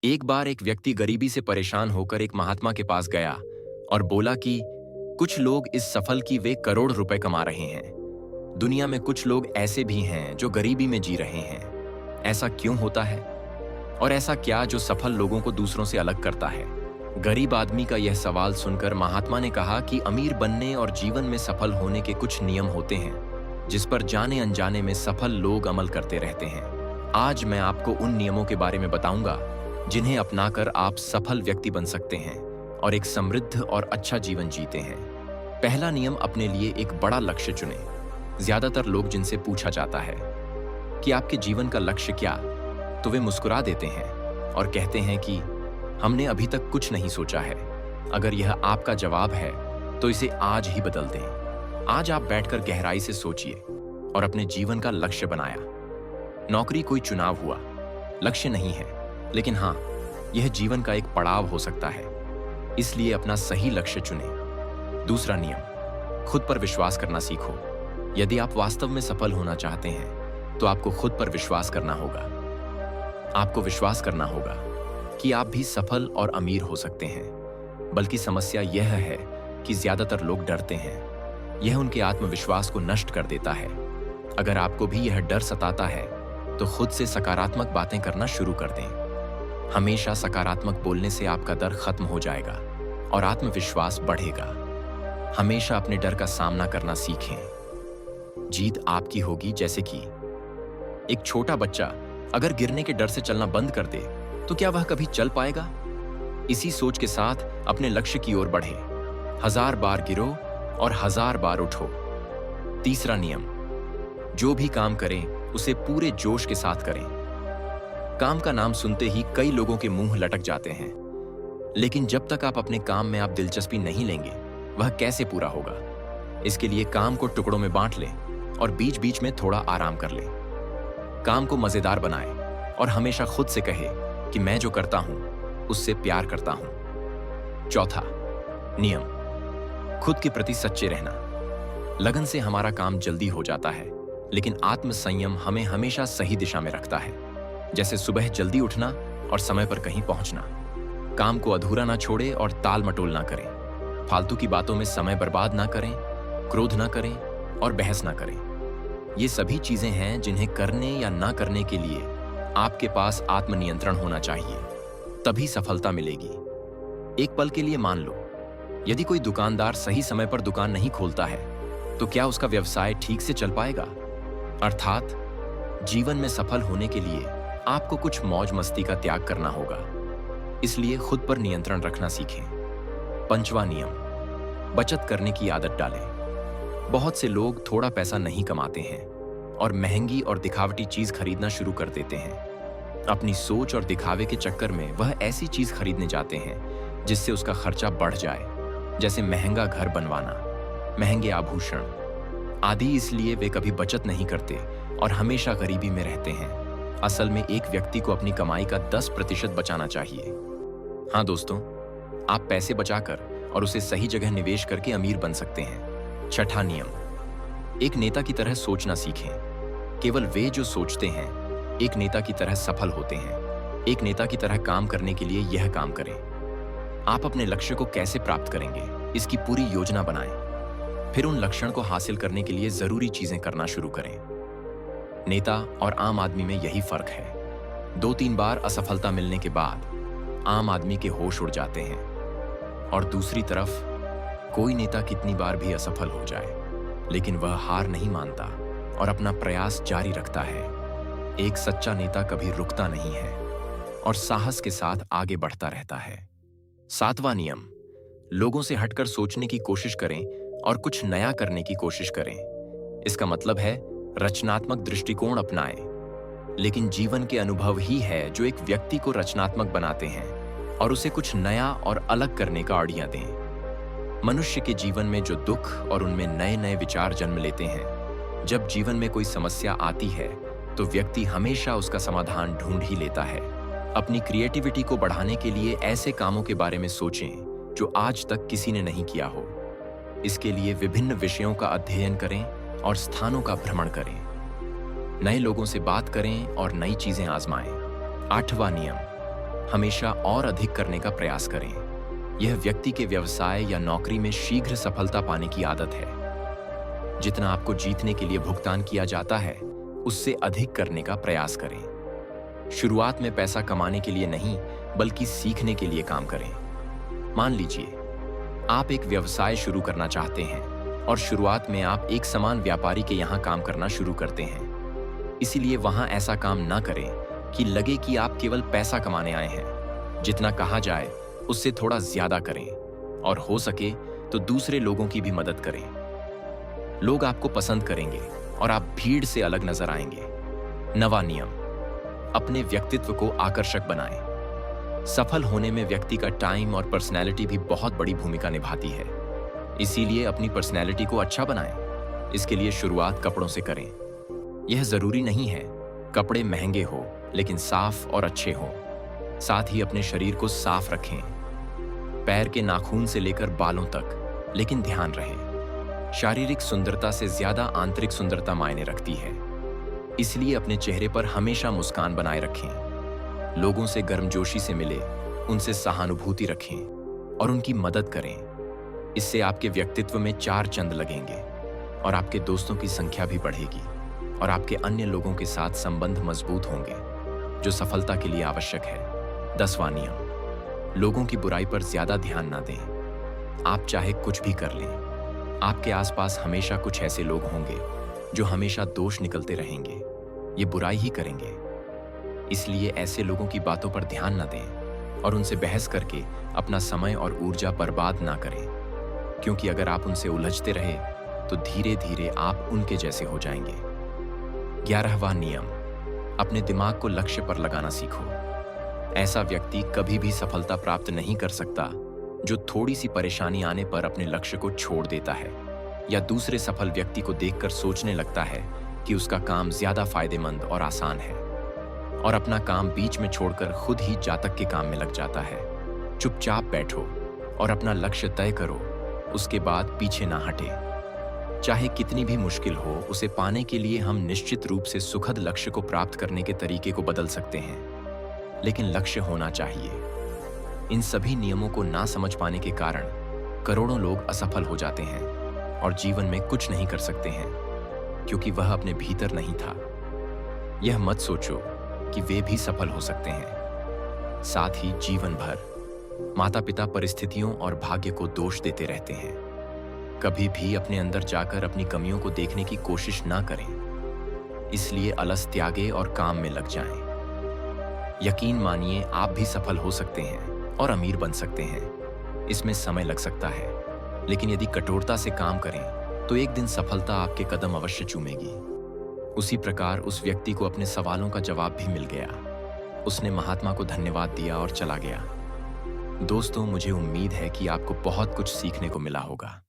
एक बार एक व्यक्ति गरीबी से परेशान होकर एक महात्मा के पास गया और बोला कि कुछ लोग इस सफल की वे करोड़ रुपए कमा रहे हैं। दुनिया में कुछ लोग ऐसे भी हैं जो गरीबी में जी रहे हैं। ऐसा क्यों होता है? और ऐसा क्या जो सफल लोगों को दूसरों से अलग करता है? गरीब आदमी का यह सवाल सुनकर महात्मा ने कहा कि अमीर बनने और जीवन में सफल होने के कुछ नियम होते हैं जिस पर जाने अनजाने में सफल लोग अमल करते रहते हैं। आज मैं आपको उन नियमों के बारे में बताऊंगा जिन्हें अपनाकर आप सफल व्यक्ति बन सकते हैं और एक समृद्ध और अच्छा जीवन जीते हैं। पहला नियम, अपने लिए एक बड़ा लक्ष्य चुनें। ज्यादातर लोग जिनसे पूछा जाता है कि आपके जीवन का लक्ष्य क्या, तो वे मुस्कुरा देते हैं और कहते हैं कि हमने अभी तक कुछ नहीं सोचा है। अगर यह आपका जवाब है तो इसे आज ही बदल दें। आज आप बैठकर गहराई से सोचिए और अपने जीवन का लक्ष्य बनाया। नौकरी कोई चुनाव हुआ, लक्ष्य नहीं है, लेकिन हाँ, यह जीवन का एक पड़ाव हो सकता है। इसलिए अपना सही लक्ष्य चुनें। दूसरा नियम, खुद पर विश्वास करना सीखो। यदि आप वास्तव में सफल होना चाहते हैं तो आपको खुद पर विश्वास करना होगा। आपको विश्वास करना होगा कि आप भी सफल और अमीर हो सकते हैं। बल्कि समस्या यह है कि ज्यादातर लोग डरते हैं। यह उनके आत्मविश्वास को नष्ट कर देता है। अगर आपको भी यह डर सताता है तो खुद से सकारात्मक बातें करना शुरू कर दें। हमेशा सकारात्मक बोलने से आपका डर खत्म हो जाएगा और आत्मविश्वास बढ़ेगा। हमेशा अपने डर का सामना करना सीखें। जीत आपकी होगी। जैसे कि एक छोटा बच्चा अगर गिरने के डर से चलना बंद कर दे तो क्या वह कभी चल पाएगा? इसी सोच के साथ अपने लक्ष्य की ओर बढ़े। 1000 बार गिरो और 1000 बार उठो। तीसरा नियम, जो भी काम करें उसे पूरे जोश के साथ करें। काम का नाम सुनते ही कई लोगों के मुंह लटक जाते हैं, लेकिन जब तक आप अपने काम में आप दिलचस्पी नहीं लेंगे वह कैसे पूरा होगा? इसके लिए काम को टुकड़ों में बांट लें और बीच बीच में थोड़ा आराम कर लें। काम को मजेदार बनाएं और हमेशा खुद से कहे कि मैं जो करता हूं उससे प्यार करता हूं। चौथा नियम, खुद के प्रति सच्चे रहना। लगन से हमारा काम जल्दी हो जाता है, लेकिन आत्मसंयम हमें हमेशा सही दिशा में रखता है। जैसे सुबह जल्दी उठना और समय पर कहीं पहुंचना। काम को अधूरा ना छोड़े और टाल मटोल ना करें। फालतू की बातों में समय बर्बाद ना करें, क्रोध ना करें और बहस ना करें। ये सभी चीजें हैं जिन्हें करने या ना करने के लिए आपके पास आत्मनियंत्रण होना चाहिए। तभी सफलता मिलेगी। एक पल के लिए मान लो, यदि कोई दुकानदार सही समय पर दुकान नहीं खोलता है तो क्या उसका व्यवसाय ठीक से चल पाएगा? अर्थात जीवन में सफल होने के लिए आपको कुछ मौज मस्ती का त्याग करना होगा। इसलिए खुद पर नियंत्रण रखना सीखें। पंचवां नियम, बचत करने की आदत डालें। बहुत से लोग थोड़ा पैसा नहीं कमाते हैं और महंगी और दिखावटी चीज खरीदना शुरू कर देते हैं। अपनी सोच और दिखावे के चक्कर में वह ऐसी चीज खरीदने जाते हैं जिससे उसका खर्चा बढ़ जाए, जैसे महंगा घर बनवाना, महंगे आभूषण आदि। इसलिए वे कभी बचत नहीं करते और हमेशा गरीबी में रहते हैं। असल में एक व्यक्ति को अपनी कमाई का 10% बचाना चाहिए। हाँ दोस्तों, आप पैसे बचाकर और उसे सही जगह निवेश करके अमीर बन सकते हैं। छठा नियम, एक नेता की तरह सोचना सीखें। केवल वे जो सोचते हैं एक नेता की तरह सफल होते हैं। एक नेता की तरह काम करने के लिए यह काम करें। आप अपने लक्ष्य को कैसे प्राप्त करेंगे इसकी पूरी योजना बनाएं। फिर उन लक्ष्यों को हासिल करने के लिए जरूरी चीजें करना शुरू करें। नेता और आम आदमी में यही फर्क है। 2-3 बार असफलता मिलने के बाद आम आदमी के होश उड़ जाते हैं, और दूसरी तरफ कोई नेता कितनी बार भी असफल हो जाए लेकिन वह हार नहीं मानता और अपना प्रयास जारी रखता है। एक सच्चा नेता कभी रुकता नहीं है और साहस के साथ आगे बढ़ता रहता है। 7वां नियम, लोगों से हटकर सोचने की कोशिश करें और कुछ नया करने की कोशिश करें। इसका मतलब है रचनात्मक दृष्टिकोण अपनाएं। लेकिन जीवन के अनुभव ही है जो एक व्यक्ति को रचनात्मक बनाते हैं और उसे कुछ नया और अलग करने का आइडिया दें। मनुष्य के जीवन में जो दुख और उनमें नए नए विचार जन्म लेते हैं। जब जीवन में कोई समस्या आती है तो व्यक्ति हमेशा उसका समाधान ढूंढ ही लेता है। अपनी क्रिएटिविटी को बढ़ाने के लिए ऐसे कामों के बारे में सोचें जो आज तक किसी ने नहीं किया हो। इसके लिए विभिन्न विषयों का अध्ययन करें और स्थानों का भ्रमण करें। नए लोगों से बात करें और नई चीजें आजमाएं। 8वां नियम, हमेशा और अधिक करने का प्रयास करें। यह व्यक्ति के व्यवसाय या नौकरी में शीघ्र सफलता पाने की आदत है। जितना आपको जीतने के लिए भुगतान किया जाता है, उससे अधिक करने का प्रयास करें। शुरुआत में पैसा कमाने के लिए नहीं, बल्कि सीखने के लिए काम करें। मान लीजिए, आप एक व्यवसाय शुरू करना चाहते हैं और शुरुआत में आप एक समान व्यापारी के यहाँ काम करना शुरू करते हैं। इसीलिए वहां ऐसा काम ना करें कि लगे कि आप केवल पैसा कमाने आए हैं। जितना कहा जाए उससे थोड़ा ज्यादा करें और हो सके तो दूसरे लोगों की भी मदद करें। लोग आपको पसंद करेंगे और आप भीड़ से अलग नजर आएंगे। नवा नियम, अपने व्यक्तित्व को आकर्षक बनाएं। सफल होने में व्यक्ति का टाइम और पर्सनैलिटी भी बहुत बड़ी भूमिका निभाती है। इसीलिए अपनी पर्सनैलिटी को अच्छा बनाएं। इसके लिए शुरुआत कपड़ों से करें। यह जरूरी नहीं है कपड़े महंगे हो, लेकिन साफ और अच्छे हों। साथ ही अपने शरीर को साफ रखें, पैर के नाखून से लेकर बालों तक। लेकिन ध्यान रहे, शारीरिक सुंदरता से ज्यादा आंतरिक सुंदरता मायने रखती है। इसलिए अपने चेहरे पर हमेशा मुस्कान बनाए रखें। लोगों से गर्मजोशी से मिले, उनसे सहानुभूति रखें और उनकी मदद करें। इससे आपके व्यक्तित्व में 4 चंद लगेंगे और आपके दोस्तों की संख्या भी बढ़ेगी और आपके अन्य लोगों के साथ संबंध मजबूत होंगे, जो सफलता के लिए आवश्यक है। 10वां नियम, लोगों की बुराई पर ज्यादा ध्यान ना दें। आप चाहे कुछ भी कर लें, आपके आसपास हमेशा कुछ ऐसे लोग होंगे जो हमेशा दोष निकलते रहेंगे, ये बुराई ही करेंगे। इसलिए ऐसे लोगों की बातों पर ध्यान ना दें और उनसे बहस करके अपना समय और ऊर्जा बर्बाद ना करें, क्योंकि अगर आप उनसे उलझते रहे तो धीरे धीरे आप उनके जैसे हो जाएंगे। 11वां नियम, अपने दिमाग को लक्ष्य पर लगाना सीखो। ऐसा व्यक्ति कभी भी सफलता प्राप्त नहीं कर सकता जो थोड़ी सी परेशानी आने पर अपने लक्ष्य को छोड़ देता है या दूसरे सफल व्यक्ति को देखकर सोचने लगता है कि उसका काम ज्यादा फायदेमंद और आसान है और अपना काम बीच में छोड़कर खुद ही जातक के काम में लग जाता है। चुपचाप बैठो और अपना लक्ष्य तय करो, उसके बाद पीछे ना हटे। चाहे कितनी भी मुश्किल हो, उसे पाने के लिए हम निश्चित रूप से सुखद लक्ष्य को प्राप्त करने के तरीके को बदल सकते हैं, लेकिन लक्ष्य होना चाहिए। इन सभी नियमों को ना समझ पाने के कारण करोड़ों लोग असफल हो जाते हैं और जीवन में कुछ नहीं कर सकते हैं, क्योंकि वह अपने भीतर नहीं था। यह मत सोचो कि वे भी सफल हो सकते हैं। साथ ही जीवन भर माता पिता परिस्थितियों और भाग्य को दोष देते रहते हैं। कभी भी अपने अंदर जाकर अपनी कमियों को देखने की कोशिश ना करें। इसलिए अलस त्यागे और काम में लग जाएं। यकीन मानिए, आप भी सफल हो सकते हैं और अमीर बन सकते हैं। इसमें समय लग सकता है, लेकिन यदि कठोरता से काम करें तो एक दिन सफलता आपके कदम अवश्य चूमेगी। उसी प्रकार उस व्यक्ति को अपने सवालों का जवाब भी मिल गया। उसने महात्मा को धन्यवाद दिया और चला गया। दोस्तों, मुझे उम्मीद है कि आपको बहुत कुछ सीखने को मिला होगा।